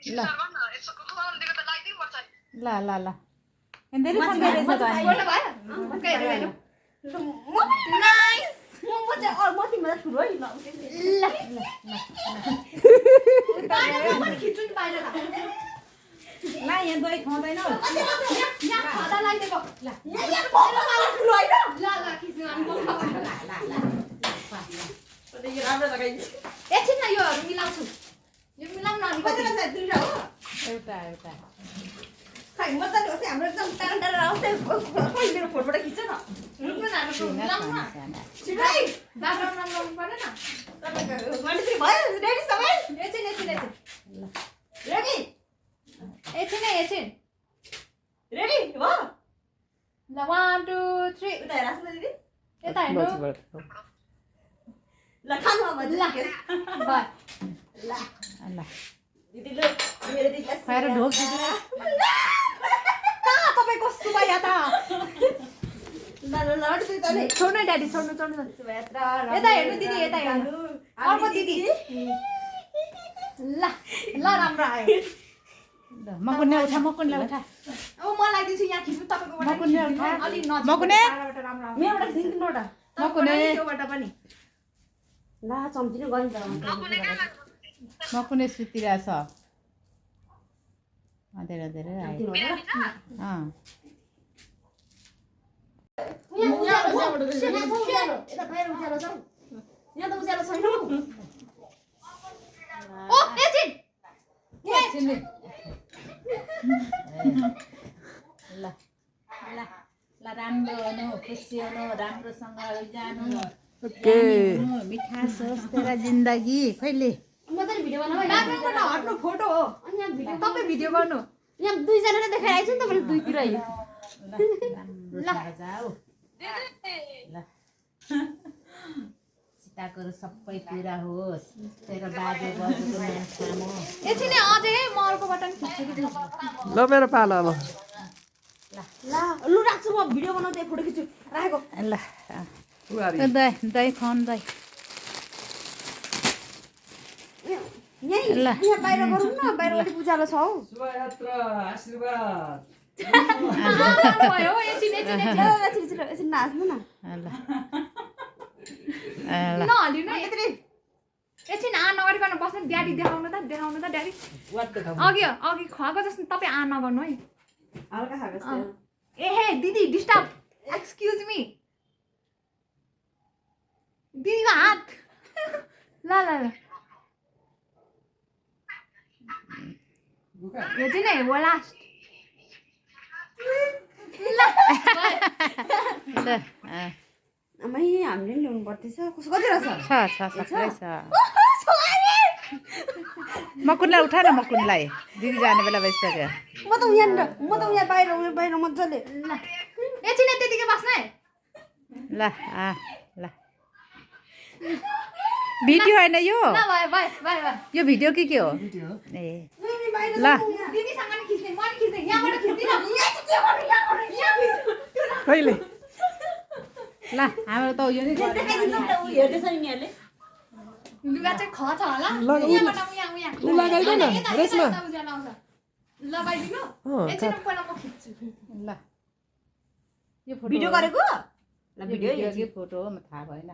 ल ल ल ल धेरै सँगै रहेछ त अनि नाइस म चाहिँ म तिमीलाई ठुलो है ल खिच्नु नि बाहिर ला यहाँ दही खुवाउँदैन यहाँ खादा लगाइदिएको ल यहाँ ठुलो हैन ल ल खिच्नु अनि यो राम्रो लगाइदिन्छु एकछिन न योहरु मिलाउँछु यो मिलाउन अनि कति रहेछ दुईटा हो एउटा एउटा खै मजाले होस् हाम्रो एकदम टाढा टाढा आउँछ खोइ मेरो फोटोबाट खिच्छ न रुक्नु न मिलाउनु न छिटै ब्याकग्राउन्ड राम्रो पर्दैन तपाईको गणेशजी भयो रेडी सबै एकछिन रेडी एकछिन रेडी हो ल 1 2 3 उता हेर्नुस् न दिदी यता हेर्नु ल खानु अब ल बाय ल ल दिदी ल मेरो दिदीलाई खाएर ढोक दिदीलाई कहाँ तपाईको सुबाया त ल ल ल तले छोड्नु ड्याडी छोड्नु सुबायात्रा यता हेर्नु दिदी यता हेर्नु अर्को दिदी ल ल राम्रो आयो ल मकुने उठा अब म लगाइदिन्छु यहाँ खिच्नु तपाईकोबाट मकुने उठा अलि नजिक मकुने टाढाबाट राम्रो आउँछ मेबाट खिच्नु तिमीबाट मकुने त्योबाट पनि ला चम्चिनु गरिन्छ मकुने सुतिरहेछ धेरै धेरै आयो यहाँ त उज्यालो छैन ओ एकछिन ल ल ल राम्रो हुनु खुसी हुनु राम्रोसँग जानु मिठास होस् तेरा जिन्दगी कहिले मजाले भिडियो बनाऊ ब्याकग्राउन्डबाट हट्नु फोटो हो अनि यहाँ भिडियो तपाईँ भिडियो गर्नु यहाँ दुईजनाले देखाइरहेको छ नि तपाईँले दुईतिर ल जाऊ ल सीताको सबै पुरा होस् तेरो बाजे बजुको नाम सामो एकछिन अझै म अर्को बटन खिच्छु कि ल मेरो पालो अब ल लु राख्छु म भिडियो बनाउँदै फोटो खिच्छु राखेको ल दही दही खुवाउनु दही यही ल। यहाँ बाहिर गरौँ न बाहिर अलिक उज्यालो छ हौ शुभयात्रा आशीर्वाद भयो एकछिन नाच्नु न ल नहल्नु न यत्रै एकछिन नगरिकन बस्नु ड्याडी देखाउनु त ड्याडी अघि खुवाएको जस्तो तपाईँ नगर्नु है हल्का खाएको एहे दिदी डिस्टर्ब एक्सक्युज मी दिदीको हात ल ल ल यो चाहिँ नै हो लास्ट आमै हामीले नि ल्याउनु पर्दैछ कस्तो कति रहेछ सबै छ मकुनलाई उठा न मकुनलाई दिदी जाने बेला भइसक्यो म त यहाँ बाहिर मजाले ल एकछिन त्यतिकै बस्न है ल ल भिडियो होइन यो ल बाई यो भिडियो के हो ए ल दिदीसँग नि खिच्ने म नि खिच्ने यहाँबाट खिच्दिन यहाँ चाहिँ के गर्नु यहाँ कहिले ल हाम्रो त यो हेर्दैछ नि यहाँले लुगा चाहिँ ख छ होला यहाँबाट यहाँ लगाइदे न रेसमा लगाइदिनु एकछिन पहिला म खिच्छु ल यो फोटो भिडियो गरेको ल भिडियो के फोटो हो म थाहा भएन